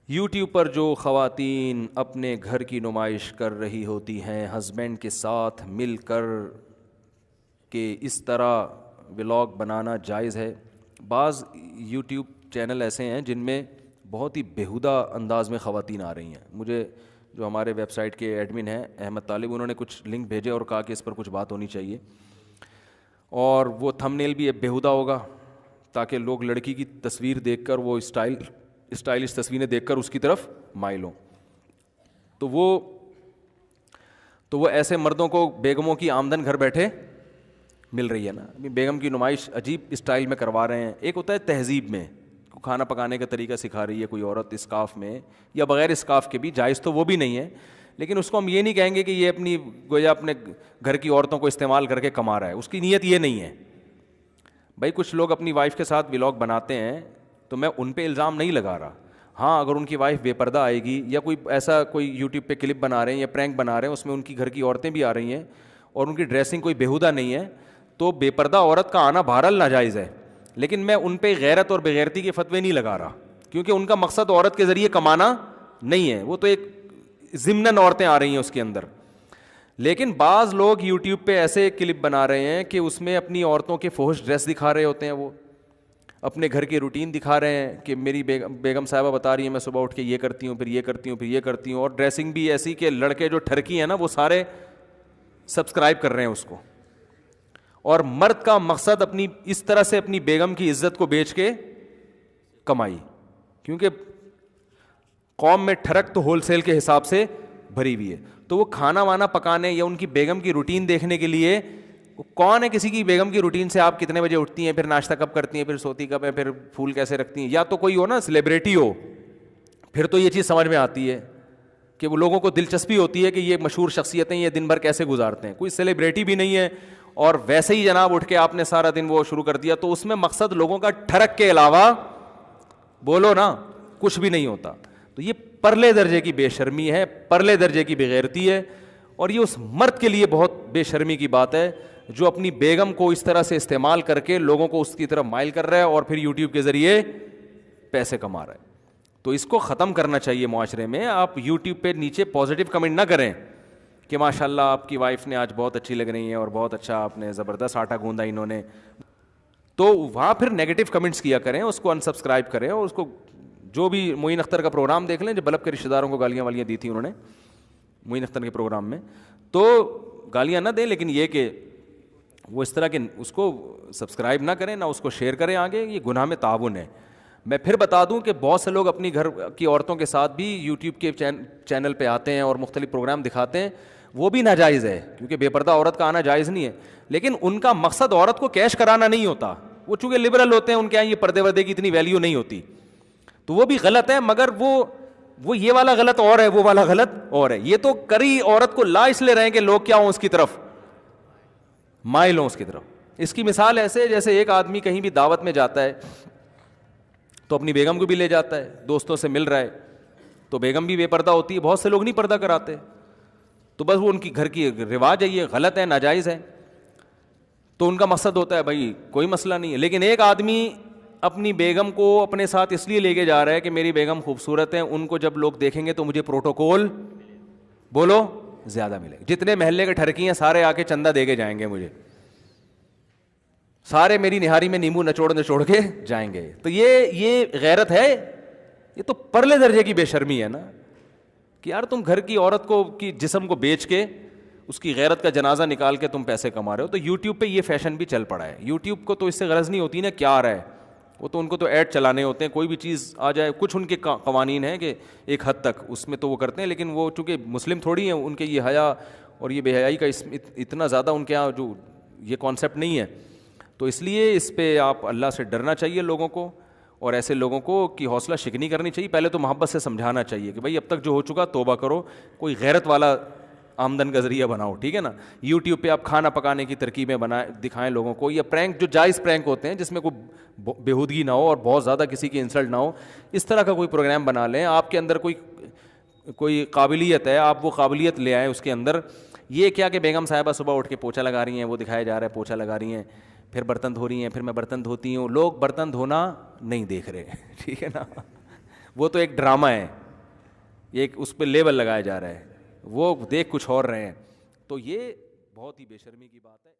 YouTube پر جو خواتین اپنے گھر کی نمائش کر رہی ہوتی ہیں ہسبینڈ کے ساتھ مل کر کہ اس طرح ولاگ بنانا جائز ہے؟ بعض یوٹیوب چینل ایسے ہیں جن میں بہت ہی بیہودہ انداز میں خواتین آ رہی ہیں. مجھے جو ہمارے ویب سائٹ کے ایڈمن ہیں احمد طالب, انہوں نے کچھ لنک بھیجے اور کہا کہ اس پر کچھ بات ہونی چاہیے, اور وہ تھم نیل بھی بیہودہ ہوگا تاکہ لوگ لڑکی کی تصویر دیکھ کر وہ اسٹائلش تصویریں دیکھ کر اس کی طرف مائل ہوں. تو وہ ایسے مردوں کو بیگموں کی آمدن گھر بیٹھے مل رہی ہے نا. بیگم کی نمائش عجیب اسٹائل میں کروا رہے ہیں. ایک ہوتا ہے تہذیب میں, کھانا پکانے کا طریقہ سکھا رہی ہے کوئی عورت اسکارف میں یا بغیر اسکارف کے بھی, جائز تو وہ بھی نہیں ہے, لیکن اس کو ہم یہ نہیں کہیں گے کہ یہ اپنی گویا اپنے گھر کی عورتوں کو استعمال کر کے کما رہا ہے. اس کی نیت یہ نہیں ہے. بھائی کچھ لوگ اپنی وائف کے ساتھ ولاگ بناتے ہیں تو میں ان پہ الزام نہیں لگا رہا. ہاں اگر ان کی وائف بے پردہ آئے گی یا کوئی یوٹیوب پہ کلپ بنا رہے ہیں یا پرینک بنا رہے ہیں, اس میں ان کی گھر کی عورتیں بھی آ رہی ہیں اور ان کی ڈریسنگ کوئی بیہودہ نہیں ہے, تو بے پردہ عورت کا آنا بہرحال ناجائز ہے. لیکن میں ان پہ غیرت اور بغیرتی کے فتوے نہیں لگا رہا, کیونکہ ان کا مقصد عورت کے ذریعے کمانا نہیں ہے. وہ تو ایک ضمناً عورتیں آ رہی ہیں اس کے اندر. لیکن بعض لوگ یوٹیوب پہ ایسے کلپ بنا رہے ہیں کہ اس میں اپنی عورتوں کے فحش ڈریس دکھا رہے ہوتے ہیں, وہ اپنے گھر کی روٹین دکھا رہے ہیں کہ میری بیگم صاحبہ بتا رہی ہیں میں صبح اٹھ کے یہ کرتی ہوں, پھر یہ کرتی ہوں, پھر یہ کرتی ہوں, اور ڈریسنگ بھی ایسی کہ لڑکے جو ٹھرکی ہیں نا وہ سارے سبسکرائب کر رہے ہیں اس کو. اور مرد کا مقصد اپنی اس طرح سے اپنی بیگم کی عزت کو بیچ کے کمائی, کیونکہ قوم میں ٹھڑک تو ہول سیل کے حساب سے بھری ہوئی ہے. تو وہ کھانا وانا پکانے یا ان کی بیگم کی روٹین دیکھنے کے لیے, کون ہے کسی کی بیگم کی روٹین سے آپ کتنے بجے اٹھتی ہیں, پھر ناشتہ کب کرتی ہیں, پھر سوتی کب ہیں, پھر پھول کیسے رکھتی ہیں, یا تو کوئی ہو نا سیلیبریٹی ہو, پھر تو یہ چیز سمجھ میں آتی ہے کہ وہ لوگوں کو دلچسپی ہوتی ہے کہ یہ مشہور شخصیتیں یہ دن بھر کیسے گزارتے ہیں. کوئی سیلیبریٹی بھی نہیں ہے اور ویسے ہی جناب اٹھ کے آپ نے سارا دن وہ شروع کر دیا, تو اس میں مقصد لوگوں کا ٹھڑک کے علاوہ بولو نا کچھ بھی نہیں ہوتا. تو یہ پرلے درجے کی بے شرمی ہے, پرلے درجے کی بغیرتی ہے, اور یہ اس مرد کے لیے بہت بے شرمی کی بات ہے جو اپنی بیگم کو اس طرح سے استعمال کر کے لوگوں کو اس کی طرف مائل کر رہا ہے اور پھر یوٹیوب کے ذریعے پیسے کما رہا ہے. تو اس کو ختم کرنا چاہیے معاشرے میں. آپ یوٹیوب پہ نیچے پازیٹیو کمنٹ نہ کریں کہ ماشاء اللہ آپ کی وائف نے آج بہت اچھی لگ رہی ہیں اور بہت اچھا آپ نے زبردست آٹا گوندا انہوں نے, تو وہاں پھر نیگیٹو کمنٹس کیا کریں, اس کو انسبسکرائب کریں, اور اس کو جو بھی معین اختر کا پروگرام دیکھ لیں, جو بلب کے رشتہ داروں کو گالیاں والیاں دی تھیں انہوں نے معین اختر کے پروگرام میں, تو گالیاں نہ دیں, لیکن یہ کہ وہ اس طرح کے اس کو سبسکرائب نہ کریں, نہ اس کو شیئر کریں آگے, یہ گناہ میں تعاون ہے. میں پھر بتا دوں کہ بہت سے لوگ اپنی گھر کی عورتوں کے ساتھ بھی یوٹیوب کے چینل پہ آتے ہیں اور مختلف پروگرام دکھاتے ہیں, وہ بھی ناجائز ہے, کیونکہ بے پردہ عورت کا آنا جائز نہیں ہے. لیکن ان کا مقصد عورت کو کیش کرانا نہیں ہوتا, وہ چونکہ لبرل ہوتے ہیں ان کے یہاں یہ پردے وردے کی اتنی ویلیو نہیں ہوتی, تو وہ بھی غلط ہے. مگر وہ یہ والا غلط اور ہے, وہ والا غلط اور ہے. یہ تو کری عورت کو لا اس لیے رہے کہ لوگ کیا ہوں اس کی طرف مائل ہوں اس کی طرف. اس کی مثال ایسے جیسے ایک آدمی کہیں بھی دعوت میں جاتا ہے تو اپنی بیگم کو بھی لے جاتا ہے, دوستوں سے مل رہا ہے, تو بیگم بھی بے پردہ ہوتی ہے. بہت سے لوگ نہیں پردہ کراتے, تو بس وہ ان کی گھر کی رواج ہے, یہ غلط ہے, ناجائز ہے, تو ان کا مقصد ہوتا ہے بھائی کوئی مسئلہ نہیں ہے. لیکن ایک آدمی اپنی بیگم کو اپنے ساتھ اس لیے لے کے جا رہا ہے کہ میری بیگم خوبصورت ہے, ان کو جب لوگ دیکھیں گے تو مجھے پروٹوکول بولو زیادہ ملے گا. جتنے محلے کے ٹھرکی ہیں سارے آ کے چندہ دے کے جائیں گے مجھے, سارے میری نہاری میں نیمبو نچوڑ کے جائیں گے. تو یہ غیرت ہے, یہ تو پرلے درجے کی بے شرمی ہے نا کہ یار تم گھر کی عورت کو کی جسم کو بیچ کے اس کی غیرت کا جنازہ نکال کے تم پیسے کما رہے ہو. تو یوٹیوب پہ یہ فیشن بھی چل پڑا ہے. یوٹیوب کو تو اس سے غرض نہیں ہوتی نا کیا آ رہا ہے, وہ تو ان کو تو ایڈ چلانے ہوتے ہیں, کوئی بھی چیز آ جائے. کچھ ان کے قوانین ہیں کہ ایک حد تک اس میں تو وہ کرتے ہیں, لیکن وہ چونکہ مسلم تھوڑی ہیں, ان کے یہ حیا اور یہ بے حیائی کا اتنا زیادہ ان کے یہاں جو یہ کانسیپٹ نہیں ہے. تو اس لیے اس پہ آپ اللہ سے ڈرنا چاہیے لوگوں کو, اور ایسے لوگوں کو کی حوصلہ شکنی کرنی چاہیے. پہلے تو محبت سے سمجھانا چاہیے کہ بھائی اب تک جو ہو چکا توبہ کرو, کوئی غیرت والا آمدن کا ذریعہ بناؤ, ٹھیک ہے نا. یوٹیوب پہ آپ کھانا پکانے کی ترکیبیں دکھائیں لوگوں کو, یا پرینک جو جائز پرینک ہوتے ہیں جس میں کوئی بےہودگی نہ ہو اور بہت زیادہ کسی کی انسلٹ نہ ہو, اس طرح کا کوئی پروگرام بنا لیں. آپ کے اندر کوئی قابلیت ہے, آپ وہ قابلیت لے آئیں اس کے اندر. یہ کیا کہ بیگم صاحبہ صبح اٹھ کے پوچھا لگا رہی ہیں, وہ دکھایا جا رہا ہے پوچھا لگا رہی ہیں, پھر برتن دھو رہی ہیں, پھر میں برتن دھوتی ہوں. لوگ برتن دھونا نہیں دیکھ رہے, ٹھیک ہے نا, وہ تو ایک ڈرامہ ہے. یہ ایک اس پہ لیبل لگایا جا رہا ہے، وہ دیکھ کچھ اور رہے ہیں. تو یہ بہت ہی بے شرمی کی بات ہے.